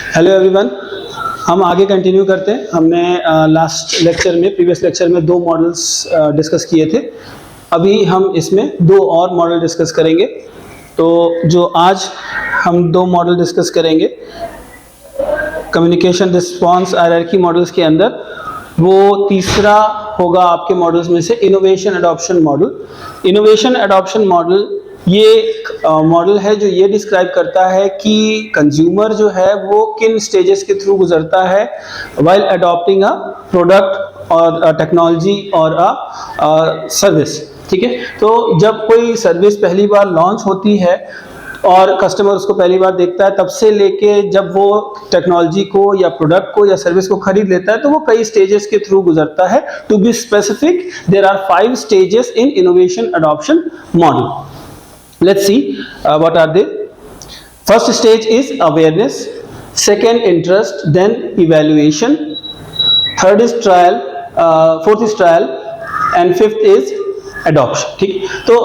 Hello everyone, हम आगे continue करते हैं। हमने प्रीवियस लेक्चर में दो मॉडल्स डिस्कस किए थे। अभी हम इसमें दो और मॉडल डिस्कस करेंगे। तो जो आज हम दो मॉडल डिस्कस करेंगे कम्युनिकेशन रिस्पॉन्स हायरार्की मॉडल्स के अंदर, वो तीसरा होगा आपके मॉडल्स में से innovation adoption model. Innovation adoption model ये मॉडल है जो ये डिस्क्राइब करता है कि कंज्यूमर जो है वो किन स्टेजेस के थ्रू गुजरता है व्हाइल अडॉप्टिंग अ प्रोडक्ट और टेक्नोलॉजी और अ सर्विस। ठीक है, तो जब कोई सर्विस पहली बार लॉन्च होती है और कस्टमर उसको पहली बार देखता है, तब से लेके जब वो टेक्नोलॉजी को या प्रोडक्ट को या सर्विस को खरीद लेता है, तो वो कई स्टेजेस के थ्रू गुजरता है। To be specific, there are 5 stages in innovation adoption model. Let's see what are they. First stage is awareness, second interest, then evaluation, third is trial, fourth is trial and fifth is adoption. ठीक, तो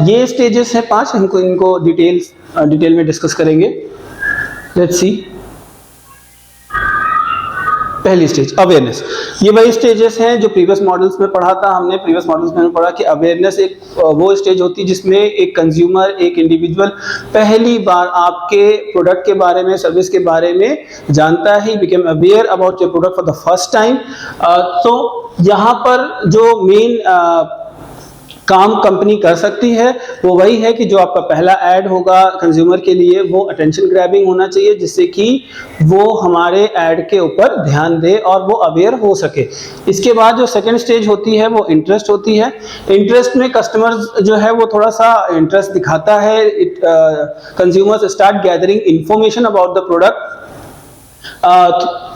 ये stages है 5, इनको detail में discuss करेंगे. Let's see. पहली stage awareness, ये वही स्टेजेस हैं जो प्रीवियस मॉडल्स में पढ़ा था हमने. प्रीवियस मॉडल्स में पढ़ा कि अवेयरनेस एक वो स्टेज होती है जिसमें एक कंज्यूमर, एक इंडिविजुअल पहली बार आपके प्रोडक्ट के बारे में, सर्विस के बारे में जानता है, become aware about your product for the first time. तो यहाँ पर जो मेन काम कंपनी कर सकती है वो वही है कि जो आपका पहला ऐड होगा कंज्यूमर के लिए, वो अटेंशन ग्रैबिंग होना चाहिए, जिससे कि वो हमारे ऐड के ऊपर ध्यान दे और वो अवेयर हो सके. इसके बाद जो सेकंड स्टेज होती है वो इंटरेस्ट होती है. इंटरेस्ट में कस्टमर जो है वो थोड़ा सा इंटरेस्ट दिखाता है. Consumers start gathering information about the product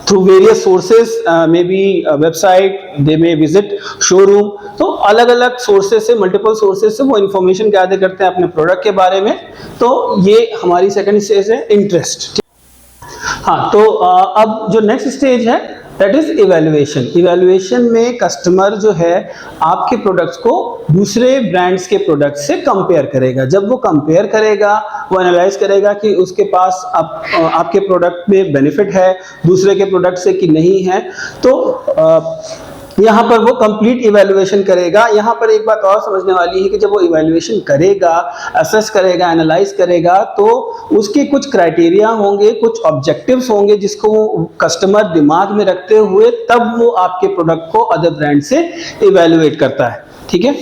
through various sources, maybe a website, they may visit showroom. तो अलग अलग सोर्सेज से, मल्टीपल सोर्सेज से वो इंफॉर्मेशन गैदर करते हैं अपने प्रोडक्ट के बारे में. तो ये हमारी सेकंड स्टेज है, इंटरेस्ट. हाँ, तो अब जो नेक्स्ट स्टेज है दैट इज इवैल्यूएशन. इवैल्यूएशन में कस्टमर जो है आपके प्रोडक्ट्स को दूसरे ब्रांड्स के प्रोडक्ट से कंपेयर करेगा. जब वो कंपेयर करेगा, वो एनालाइज करेगा कि उसके पास आपके प्रोडक्ट में बेनिफिट है दूसरे के प्रोडक्ट से कि नहीं है. तो यहाँ पर वो कंप्लीट इवैल्यूएशन करेगा. यहाँ पर एक बात और समझने वाली है कि जब वो इवैल्यूएशन करेगा, असेस करेगा, एनालाइज करेगा, तो उसके कुछ क्राइटेरिया होंगे, कुछ ऑब्जेक्टिव्स होंगे जिसको वो कस्टमर दिमाग में रखते हुए तब वो आपके प्रोडक्ट को अदर ब्रांड से इवैल्यूएट करता है. ठीक है,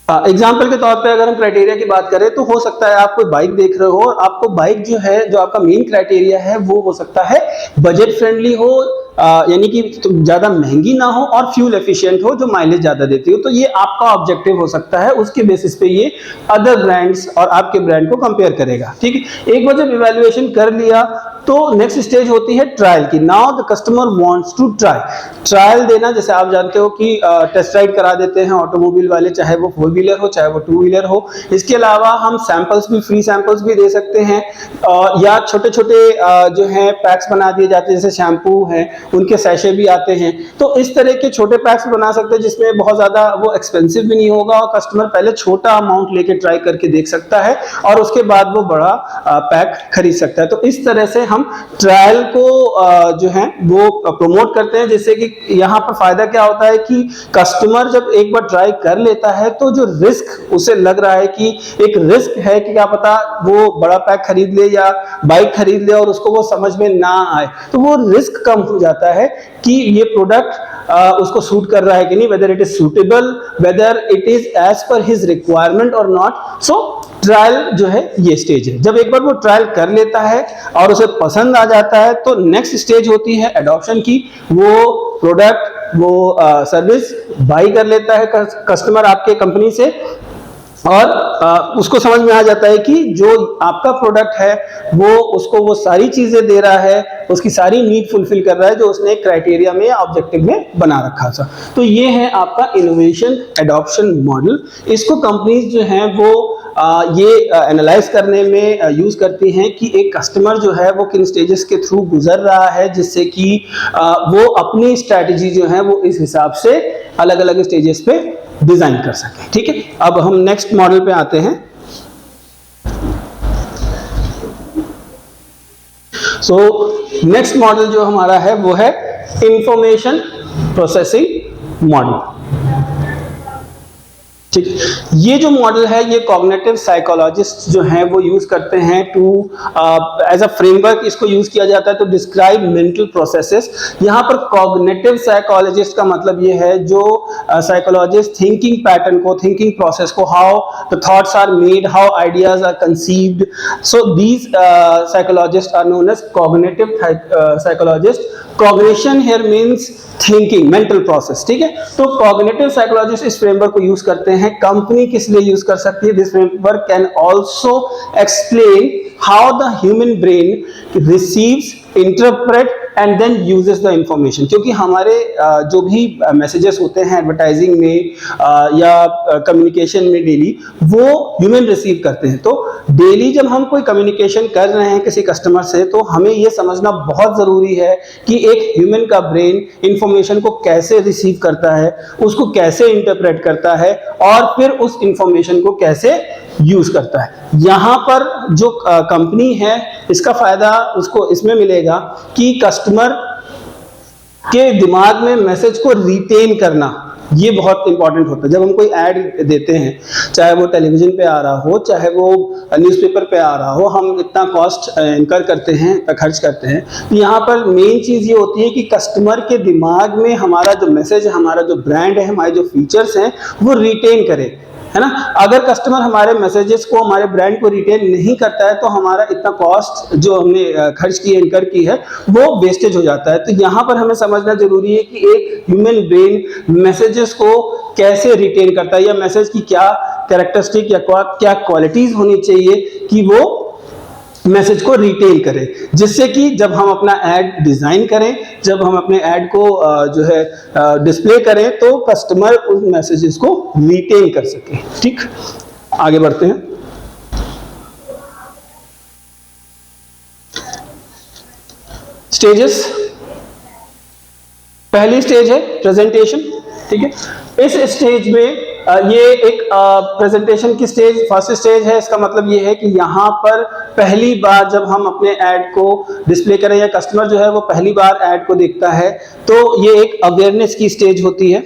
एग्जाम्पल के तौर पे अगर हम क्राइटेरिया की बात करें तो हो सकता है आप कोई बाइक देख रहे हो और आपको बाइक जो है, जो आपका मेन क्राइटेरिया है वो हो सकता है बजट फ्रेंडली हो, यानी कि ज्यादा महंगी ना हो और फ्यूल एफिशिएंट हो, जो माइलेज ज्यादा देती हो. तो ये आपका ऑब्जेक्टिव हो सकता है. उसके बेसिस पे ये अदर ब्रांड्स और आपके ब्रांड को कंपेयर करेगा. ठीक है, एक बार जब इवैल्यूएशन कर लिया तो नेक्स्ट स्टेज होती है ट्रायल की. Now the customer wants to trial देना. जैसे आप जानते हो कि टेस्ट राइड करा देते हैं ऑटोमोबाइल वाले, चाहे वो 4 व्हीलर हो चाहे वो 2 व्हीलर हो. इसके अलावा हम सैंपल्स भी, फ्री सैंपल्स भी दे सकते हैं, या छोटे छोटे जो है पैक्स बना दिए जाते हैं, जैसे शैम्पू है उनके सैशे भी आते हैं. तो इस तरह के छोटे पैक्स बना सकते हैं जिसमें बहुत ज्यादा वो एक्सपेंसिव भी नहीं होगा और कस्टमर पहले छोटा अमाउंट लेके ट्राई करके देख सकता है और उसके बाद वो बड़ा पैक खरीद सकता है. तो इस तरह से हम ट्रायल को जो है वो प्रमोट करते हैं, जिससे कि यहाँ पर फायदा क्या होता है कि कस्टमर जब एक बार ट्राई कर लेता है तो जो रिस्क उसे लग रहा है कि एक रिस्क है कि क्या पता वो बड़ा पैक खरीद ले या बाइक खरीद ले और उसको वो समझ में ना आए, तो वो रिस्क कम हो जाता है कि ये प्रोडक्ट उसको सूट कर रहा है कि नहीं, whether it is suitable, whether it is as per his requirement और नॉट. सो ट्रायल जो है ये स्टेज है. जब एक बार वो ट्रायल कर लेता है और उसे पसंद आ जाता है तो नेक्स्ट स्टेज होती है एडॉप्शन की. वो प्रोडक्ट, वो सर्विस बाई कर लेता है कस्टमर आपके कंपनी से और उसको समझ में आ जाता है कि जो आपका प्रोडक्ट है वो उसको वो सारी चीजें दे रहा है, उसकी सारी नीड फुलफिल कर रहा है जो उसने क्राइटेरिया में या ऑब्जेक्टिव में बना रखा था. तो ये है आपका इनोवेशन एडॉप्शन मॉडल. इसको कंपनीज जो हैं वो ये एनालाइज करने में यूज करती हैं कि एक कस्टमर जो है वो किन स्टेजेस के थ्रू गुजर रहा है, जिससे कि वो अपनी स्ट्रैटेजी जो है वो इस हिसाब से अलग अलग स्टेजेस पे डिजाइन कर सके. ठीक है, अब हम नेक्स्ट मॉडल पे आते हैं. सो नेक्स्ट मॉडल जो हमारा है वो है इंफॉर्मेशन प्रोसेसिंग मॉडल। ठीक है, ये जो मॉडल है ये कॉग्निटिव साइकोलॉजिस्ट जो हैं वो यूज करते हैं टू एज अ फ्रेमवर्क इसको यूज किया जाता है टू डिस्क्राइब मेंटल प्रोसेसेस। यहाँ पर कॉग्निटिव साइकोलॉजिस्ट का मतलब ये है जो साइकोलॉजिस्ट थिंकिंग पैटर्न को, थिंकिंग प्रोसेस को, how the thoughts are made, how ideas are conceived, so these psychologists are known as cognitive psychologist. Cognition here means thinking, mental process. ठीक है, तो कॉग्निटिव साइकोलॉजिस्ट इस फ्रेमवर्क को use करते हैं। Company किस लिए यूज कर सकती है? This framework can also explain how the human brain receives, interpret and then uses the information. क्योंकि हमारे जो भी मैसेजेस होते हैं एडवर्टाइजिंग में या कम्युनिकेशन में डेली, वो ह्यूमन रिसीव करते हैं। तो डेली जब हम कोई कम्युनिकेशन कर रहे हैं किसी कस्टमर से, तो हमें ये समझना बहुत जरूरी है कि एक ह्यूमन का ब्रेन इंफॉर्मेशन को कैसे रिसीव करता है, उसको कैसे इंटरप्रेट करता है और फिर उस इंफॉर्मेशन को कैसे यूज करता है। यहां पर जो कंपनी है इसका फायदा उसको इसमें मिलेगा कि कस्टमर के दिमाग में मैसेज को रिटेन करना, ये बहुत इंपॉर्टेंट होता है। जब हम कोई ऐड देते हैं, चाहे वो टेलीविजन पे आ रहा हो, चाहे वो न्यूज़पेपर पे आ रहा हो, हम इतना कॉस्ट इनकर करते हैं, खर्च करते हैं। तो यहाँ पर मेन चीज़ ये होती है कि कस्टमर के दिमाग में हमारा जो मैसेज है, हमारा जो ब्रांड है, हमारे जो फीचर्स हैं, वो रिटेन करे, है ना। अगर कस्टमर हमारे मैसेजेस को, हमारे ब्रांड को रिटेन नहीं करता है, तो हमारा इतना कॉस्ट जो हमने खर्च की है, इनकर की है, वो वेस्टेज हो जाता है। तो यहाँ पर हमें समझना जरूरी है कि एक ह्यूमन ब्रेन मैसेजेस को कैसे रिटेन करता है, या मैसेज की क्या कैरेक्टरिस्टिक या क्या क्वालिटीज होनी चाहिए कि वो मैसेज को रिटेन करें, जिससे कि जब हम अपना ऐड डिजाइन करें, जब हम अपने ऐड को जो है डिस्प्ले करें, तो कस्टमर उस मैसेजेस को रिटेन कर सके। ठीक, आगे बढ़ते हैं। स्टेजेस, पहली स्टेज है प्रेजेंटेशन। ठीक है, इस स्टेज में ये एक प्रेजेंटेशन की स्टेज, फर्स्ट स्टेज है। इसका मतलब ये है कि यहाँ पर पहली बार जब हम अपने ऐड को डिस्प्ले करें, या कस्टमर जो है वो पहली बार ऐड को देखता है, तो ये एक अवेयरनेस की स्टेज होती है।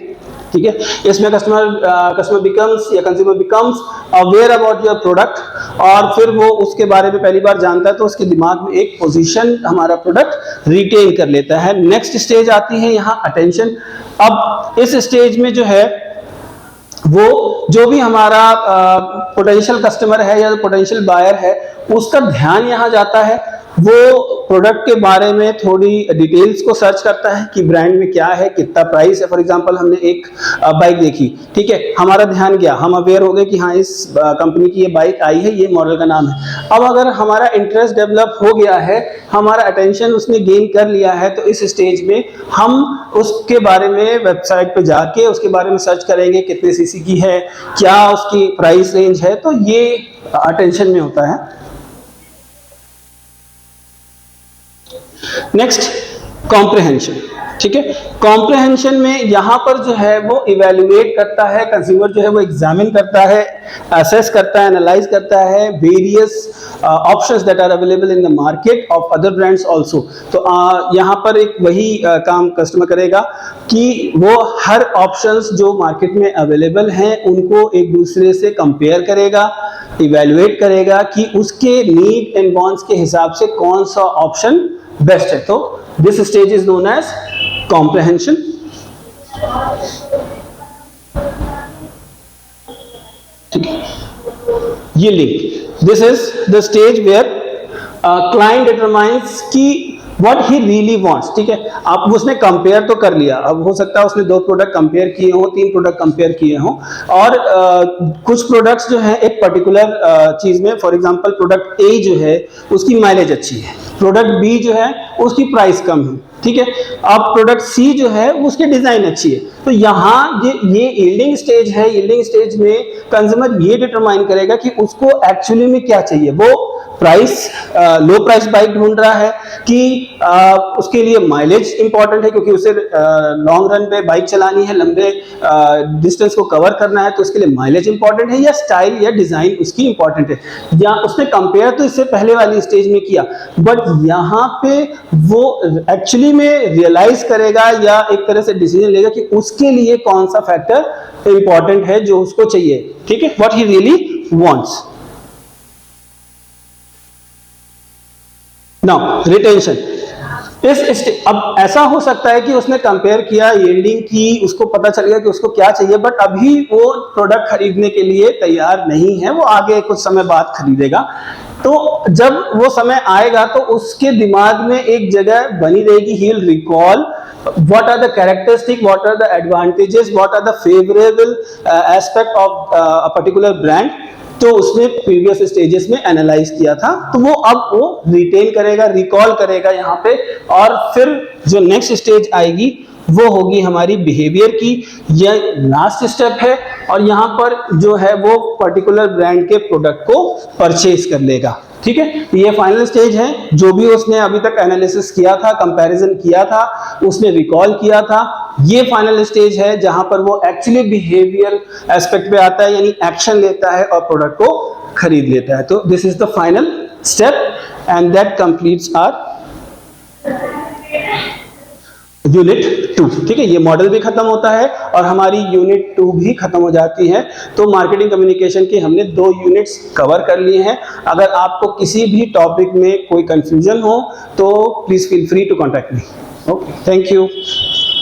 ठीक है, इसमें कस्टमर बिकम्स या consumer becomes aware about your product, और फिर वो उसके बारे में पहली बार जानता है, तो उसके दिमाग में एक पोजीशन हमारा प्रोडक्ट रिटेन कर लेता है। नेक्स्ट स्टेज आती है यहाँ अटेंशन। अब इस स्टेज में जो है वो जो भी हमारा पोटेंशियल कस्टमर है या पोटेंशियल बायर है, उसका ध्यान यहाँ जाता है। वो प्रोडक्ट के बारे में थोड़ी डिटेल्स को सर्च करता है कि ब्रांड में क्या है, कितना प्राइस है। फॉर एग्जांपल हमने एक बाइक देखी, ठीक है, हमारा ध्यान गया, हम अवेयर हो गए कि हाँ इस कंपनी की ये बाइक आई है, ये मॉडल का नाम है। अब अगर हमारा इंटरेस्ट डेवलप हो गया है, हमारा अटेंशन उसने गेन कर लिया है, तो इस स्टेज में हम उसके बारे में वेबसाइट पे जाके उसके बारे में सर्च करेंगे, कितने सीसी की है, क्या उसकी प्राइस रेंज है। तो ये अटेंशन में होता है। Next comprehension. ठीक है, कॉम्प्रिहेंशन में यहां पर जो है वो इवेल्युएट करता है, कंज्यूमर जो है वो एग्जामिन करता है, असेस करता है, एनालाइज करता है various options that are available in the market of other brands also. तो यहां पर एक वही काम कस्टमर करेगा कि वो हर ऑप्शंस जो मार्केट में अवेलेबल हैं उनको एक दूसरे से कंपेयर करेगा, इवेल्युएट करेगा कि उसके नीड एंड वांट्स के हिसाब से कौन सा ऑप्शन बेस्ट है। तो this stage is known as comprehension. ठीक है, ये link, this is the stage where client determines कि व्हाट ही रियली वांट्स। ठीक है, आप उसने कंपेयर तो कर लिया, अब हो सकता है उसने 2 प्रोडक्ट कंपेयर किए हों, 3 प्रोडक्ट कंपेयर किए हों, और कुछ प्रोडक्ट्स जो हैं एक पर्टिकुलर चीज में, फॉर एग्जांपल प्रोडक्ट ए जो है उसकी माइलेज अच्छी है, प्रोडक्ट बी जो है उसकी प्राइस कम है। ठीक है, अब प्रोडक्ट सी जो है उसकी डिजाइन अच्छी है। तो यहाँ ये यील्डिंग स्टेज है। यील्डिंग स्टेज में कंज्यूमर ये डिटरमाइन करेगा कि उसको एक्चुअली में क्या चाहिए। वो प्राइस लो प्राइस बाइक ढूंढ रहा है, कि उसके लिए माइलेज इंपॉर्टेंट है क्योंकि उसे लॉन्ग रन पे बाइक चलानी है, लंबे डिस्टेंस को कवर करना है, तो उसके लिए माइलेज इंपॉर्टेंट है, या स्टाइल या डिजाइन उसकी इंपॉर्टेंट है। या उसने कंपेयर तो इससे पहले वाली स्टेज में किया, बट यहाँ पे वो एक्चुअली में रियलाइज करेगा या एक तरह से डिसीजन लेगा कि उसके लिए कौन सा फैक्टर इंपॉर्टेंट है जो उसको चाहिए, ठीक है, what he really wants. Now retention, अब ऐसा हो सकता है कि उसने कंपेयर किया, यील्डिंग की, उसको पता चल गया कि उसको क्या चाहिए, बट अभी वो प्रोडक्ट खरीदने के लिए तैयार नहीं है, वो आगे कुछ समय बाद खरीदेगा। तो जब वो समय आएगा तो उसके दिमाग में एक जगह बनी रहेगी, he will recall what are the characteristics, what are the advantages, what are the favorable aspect of a particular brand, तो उसने प्रीवियस स्टेजेस में एनालाइज किया था, तो वो अब वो रिटेन करेगा, रिकॉल करेगा यहाँ पे, और फिर जो नेक्स्ट स्टेज आएगी वो होगी हमारी बिहेवियर की। यह लास्ट स्टेप है, और यहाँ पर जो है वो पर्टिकुलर ब्रांड के प्रोडक्ट को परचेज कर लेगा, ठीक है। ये फाइनल स्टेज है, जो भी उसने अभी तक एनालिसिस किया था, कंपैरिजन किया था, उसने रिकॉल किया था, ये फाइनल स्टेज है जहां पर वो एक्चुअली बिहेवियर एस्पेक्ट पे आता है, यानी एक्शन लेता है और प्रोडक्ट को खरीद लेता है। तो this is the final step and that completes our unit 2, ठीक है। ये मॉडल भी खत्म होता है और हमारी यूनिट 2 भी खत्म हो जाती है। तो मार्केटिंग कम्युनिकेशन की हमने 2 यूनिट्स कवर कर लिए हैं। अगर आपको किसी भी टॉपिक में कोई कंफ्यूजन हो तो please feel free to contact me. Okay, thank you.